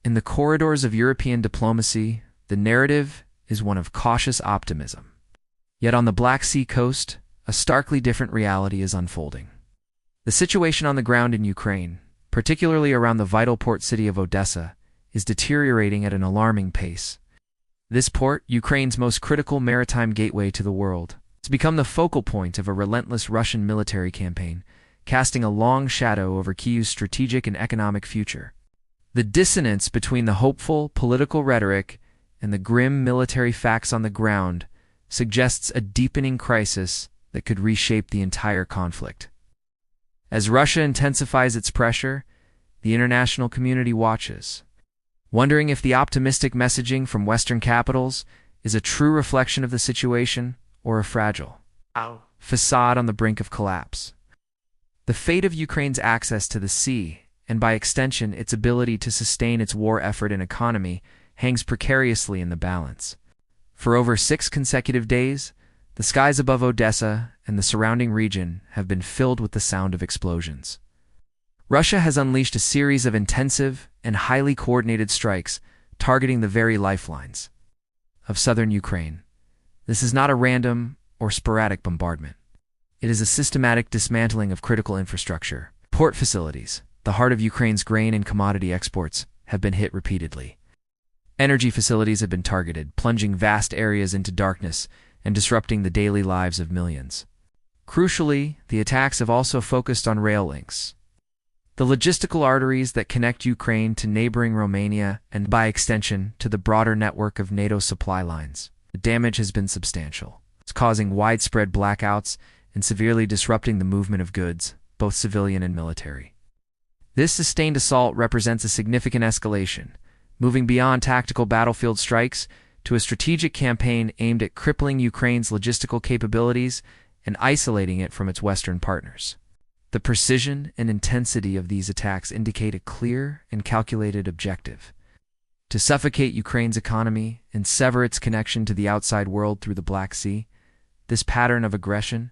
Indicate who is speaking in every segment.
Speaker 1: In the corridors of European diplomacy, the narrative is one of cautious optimism. Yet on the Black Sea coast, a starkly different reality is unfolding. The situation on the ground in Ukraine, particularly around the vital port city of Odessa, is deteriorating at an alarming pace. This port, Ukraine's most critical maritime gateway to the world, has become the focal point of a relentless Russian military campaign, casting a long shadow over Kyiv's strategic and economic future. The dissonance between the hopeful political rhetoric and the grim military facts on the ground suggests a deepening crisis that could reshape the entire conflict. As Russia intensifies its pressure, the international community watches, wondering if the optimistic messaging from Western capitals is a true reflection of the situation or a fragile facade on the brink of collapse. The fate of Ukraine's access to the sea, and by extension its ability to sustain its war effort and economy, hangs precariously in the balance. For over 6 consecutive days, the skies above Odessa and the surrounding region have been filled with the sound of explosions. Russia has unleashed a series of intensive and highly coordinated strikes targeting the very lifelines of southern Ukraine. This is not a random or sporadic bombardment. It is a systematic dismantling of critical infrastructure. Port facilities, the heart of Ukraine's grain and commodity exports, have been hit repeatedly. Energy facilities have been targeted, plunging vast areas into darkness and disrupting the daily lives of millions. Crucially, the attacks have also focused on rail links, the logistical arteries that connect Ukraine to neighboring Romania and, by extension, to the broader network of NATO supply lines. The damage has been substantial. It's causing widespread blackouts and severely disrupting the movement of goods, both civilian and military. This sustained assault represents a significant escalation, moving beyond tactical battlefield strikes to a strategic campaign aimed at crippling Ukraine's logistical capabilities and isolating it from its Western partners. The precision and intensity of these attacks indicate a clear and calculated objective: to suffocate Ukraine's economy and sever its connection to the outside world through the Black Sea. This pattern of aggression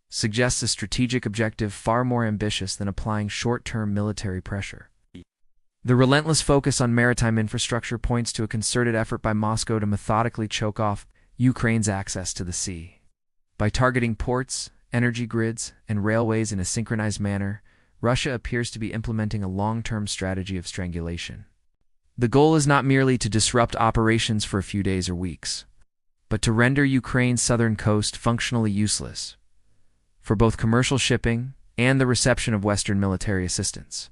Speaker 1: suggests a strategic objective far more ambitious than applying short-term military pressure. The relentless focus on maritime infrastructure points to a concerted effort by Moscow to methodically choke off Ukraine's access to the sea. By targeting ports, energy grids, and railways in a synchronized manner, Russia appears to be implementing a long-term strategy of strangulation. The goal is not merely to disrupt operations for a few days or weeks, but to render Ukraine's southern coast functionally useless for both commercial shipping and the reception of Western military assistance.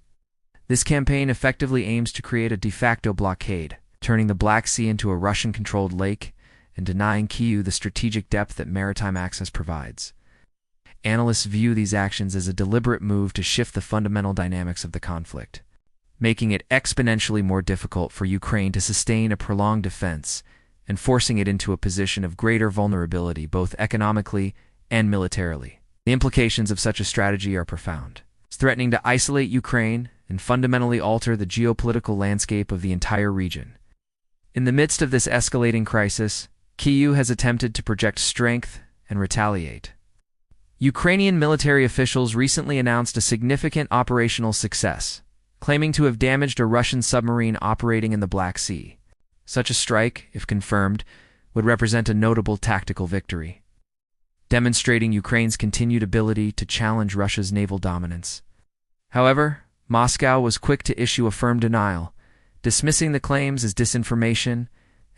Speaker 1: This campaign effectively aims to create a de facto blockade, turning the Black Sea into a Russian-controlled lake and denying Kyiv the strategic depth that maritime access provides. Analysts view these actions as a deliberate move to shift the fundamental dynamics of the conflict, making it exponentially more difficult for Ukraine to sustain a prolonged defense and forcing it into a position of greater vulnerability both economically and militarily. The implications of such a strategy are profound. It's threatening to isolate Ukraine and fundamentally alter the geopolitical landscape of the entire region. In the midst of this escalating crisis, Kyiv has attempted to project strength and retaliate. Ukrainian military officials recently announced a significant operational success, claiming to have damaged a Russian submarine operating in the Black Sea. Such a strike, if confirmed, would represent a notable tactical victory, demonstrating Ukraine's continued ability to challenge Russia's naval dominance. However, Moscow was quick to issue a firm denial, dismissing the claims as disinformation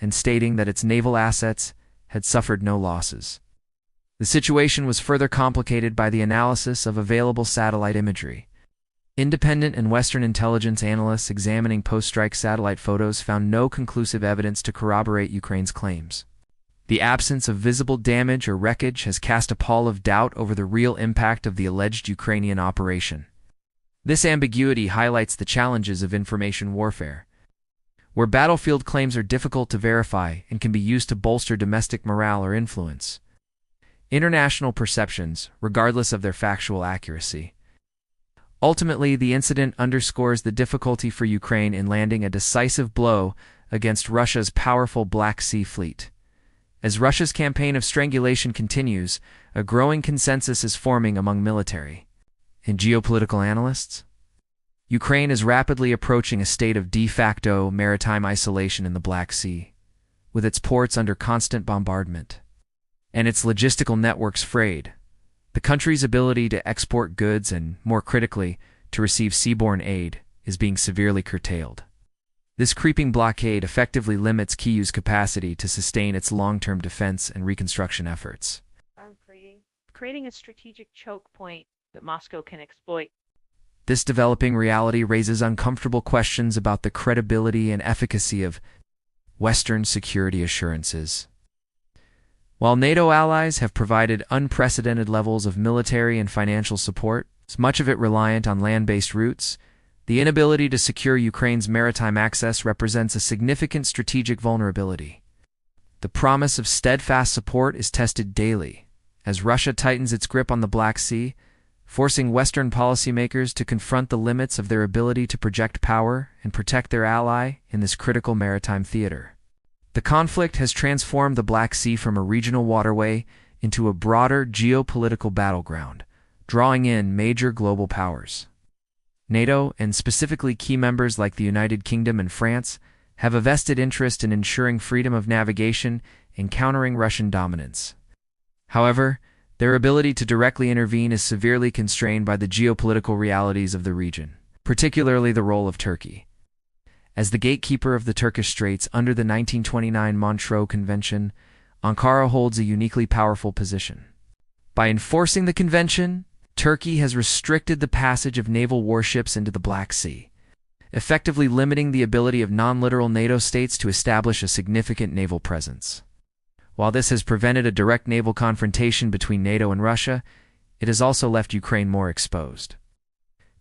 Speaker 1: and stating that its naval assets had suffered no losses. The situation was further complicated by the analysis of available satellite imagery. Independent and Western intelligence analysts examining post-strike satellite photos found no conclusive evidence to corroborate Ukraine's claims. The absence of visible damage or wreckage has cast a pall of doubt over the real impact of the alleged Ukrainian operation. This ambiguity highlights the challenges of information warfare, where battlefield claims are difficult to verify and can be used to bolster domestic morale or influence international perceptions, regardless of their factual accuracy. Ultimately, the incident underscores the difficulty for Ukraine in landing a decisive blow against Russia's powerful Black Sea fleet. As Russia's campaign of strangulation continues, a growing consensus is forming among military and geopolitical analysts Ukraine is rapidly approaching a state of de facto maritime isolation in the Black Sea, with its ports under constant bombardment and its logistical networks frayed. The country's ability to export goods and, more critically, to receive seaborne aid is being severely curtailed. This creeping blockade effectively limits Kyiv's capacity to sustain its long-term defense and reconstruction efforts.
Speaker 2: Creating a strategic choke point that Moscow can exploit.
Speaker 1: This developing reality raises uncomfortable questions about the credibility and efficacy of Western security assurances. While NATO allies have provided unprecedented levels of military and financial support, much of it reliant on land-based routes, the inability to secure Ukraine's maritime access represents a significant strategic vulnerability. The promise of steadfast support is tested daily, as Russia tightens its grip on the Black Sea, forcing Western policymakers to confront the limits of their ability to project power and protect their ally in this critical maritime theater. The conflict has transformed the Black Sea from a regional waterway into a broader geopolitical battleground, drawing in major global powers. NATO, and specifically key members like the United Kingdom and France, have a vested interest in ensuring freedom of navigation and countering Russian dominance. However, their ability to directly intervene is severely constrained by the geopolitical realities of the region, particularly the role of Turkey. As the gatekeeper of the Turkish Straits under the 1929 Montreux Convention, Ankara holds a uniquely powerful position. By enforcing the convention, Turkey has restricted the passage of naval warships into the Black Sea, effectively limiting the ability of non-littoral NATO states to establish a significant naval presence. While this has prevented a direct naval confrontation between NATO and Russia, it has also left Ukraine more exposed.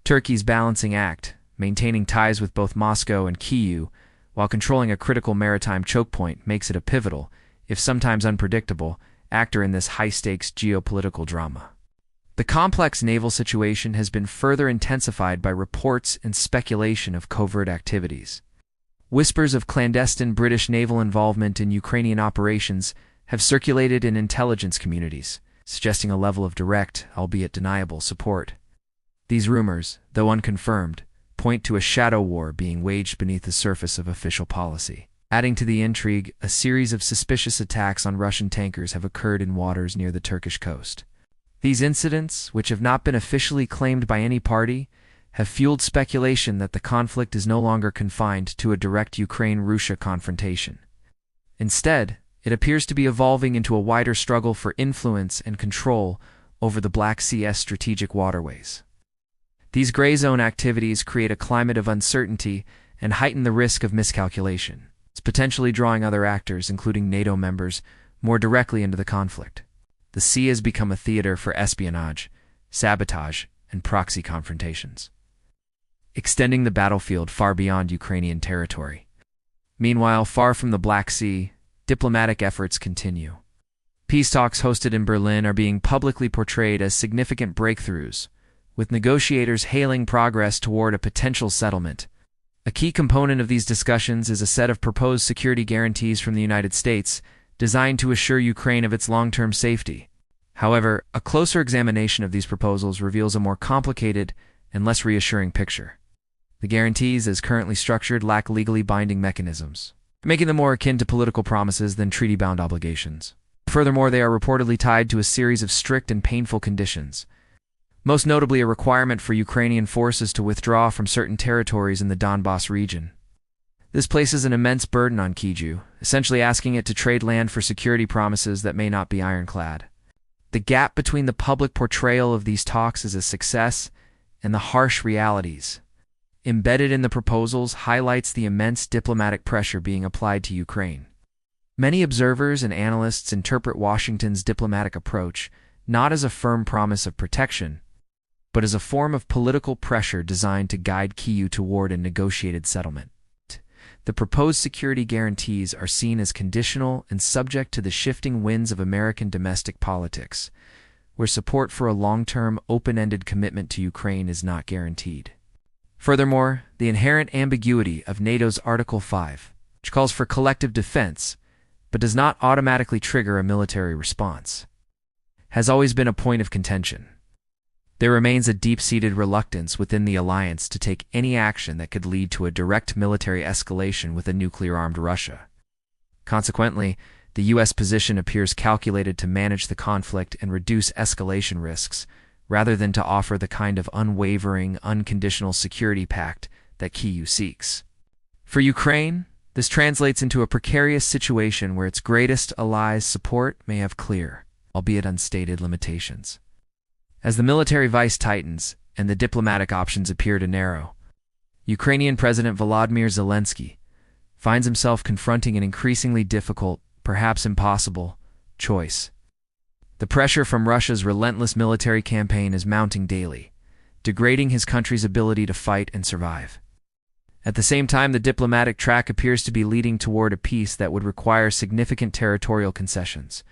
Speaker 1: Turkey's balancing act, maintaining ties with both Moscow and Kyiv while controlling a critical maritime choke point, makes it a pivotal, if sometimes unpredictable, actor in this high-stakes geopolitical drama. The complex naval situation has been further intensified by reports and speculation of covert activities. Whispers of clandestine British naval involvement in Ukrainian operations have circulated in intelligence communities, suggesting a level of direct, albeit deniable, support. These rumors, though unconfirmed, point to a shadow war being waged beneath the surface of official policy. Adding to the intrigue, a series of suspicious attacks on Russian tankers have occurred in waters near the Turkish coast. These incidents, which have not been officially claimed by any party, have fueled speculation that the conflict is no longer confined to a direct Ukraine-Russia confrontation. Instead, it appears to be evolving into a wider struggle for influence and control over the Black Sea's strategic waterways. These gray zone activities create a climate of uncertainty and heighten the risk of miscalculation, potentially drawing other actors, including NATO members, more directly into the conflict. The sea has become a theater for espionage, sabotage, and proxy confrontations, extending the battlefield far beyond Ukrainian territory. Meanwhile, far from the Black Sea, diplomatic efforts continue. Peace talks hosted in Berlin are being publicly portrayed as significant breakthroughs, with negotiators hailing progress toward a potential settlement. A key component of these discussions is a set of proposed security guarantees from the United States designed to assure Ukraine of its long-term safety. However, a closer examination of these proposals reveals a more complicated and less reassuring picture. The guarantees, as currently structured, lack legally binding mechanisms, making them more akin to political promises than treaty-bound obligations. Furthermore, they are reportedly tied to a series of strict and painful conditions, most notably a requirement for Ukrainian forces to withdraw from certain territories in the Donbas region. This places an immense burden on Kyiv, essentially asking it to trade land for security promises that may not be ironclad. The gap between the public portrayal of these talks as a success and the harsh realities embedded in the proposals highlights the immense diplomatic pressure being applied to Ukraine. Many observers and analysts interpret Washington's diplomatic approach not as a firm promise of protection, but as a form of political pressure designed to guide Kyiv toward a negotiated settlement. The proposed security guarantees are seen as conditional and subject to the shifting winds of American domestic politics, where support for a long-term, open-ended commitment to Ukraine is not guaranteed. Furthermore, the inherent ambiguity of NATO's Article 5, which calls for collective defense, but does not automatically trigger a military response, has always been a point of contention. There remains a deep-seated reluctance within the alliance to take any action that could lead to a direct military escalation with a nuclear-armed Russia. Consequently, the U.S. position appears calculated to manage the conflict and reduce escalation risks, rather than to offer the kind of unwavering, unconditional security pact that Kyiv seeks. For Ukraine, this translates into a precarious situation where its greatest allies' support may have clear, albeit unstated, limitations. As the military vice tightens and the diplomatic options appear to narrow, Ukrainian President Volodymyr Zelensky finds himself confronting an increasingly difficult, perhaps impossible, choice. The pressure from Russia's relentless military campaign is mounting daily, degrading his country's ability to fight and survive. At the same time, the diplomatic track appears to be leading toward a peace that would require significant territorial concessions,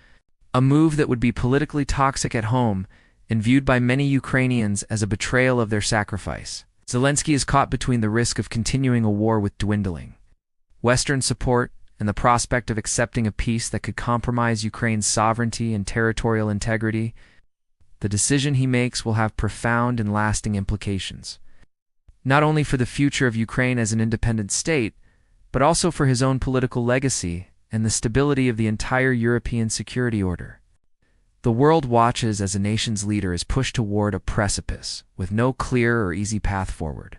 Speaker 1: a move that would be politically toxic at home and viewed by many Ukrainians as a betrayal of their sacrifice. Zelensky is caught between the risk of continuing a war with dwindling Western support and the prospect of accepting a peace that could compromise Ukraine's sovereignty and territorial integrity. The decision he makes will have profound and lasting implications, not only for the future of Ukraine as an independent state, but also for his own political legacy and the stability of the entire European security order. The world watches as a nation's leader is pushed toward a precipice with no clear or easy path forward.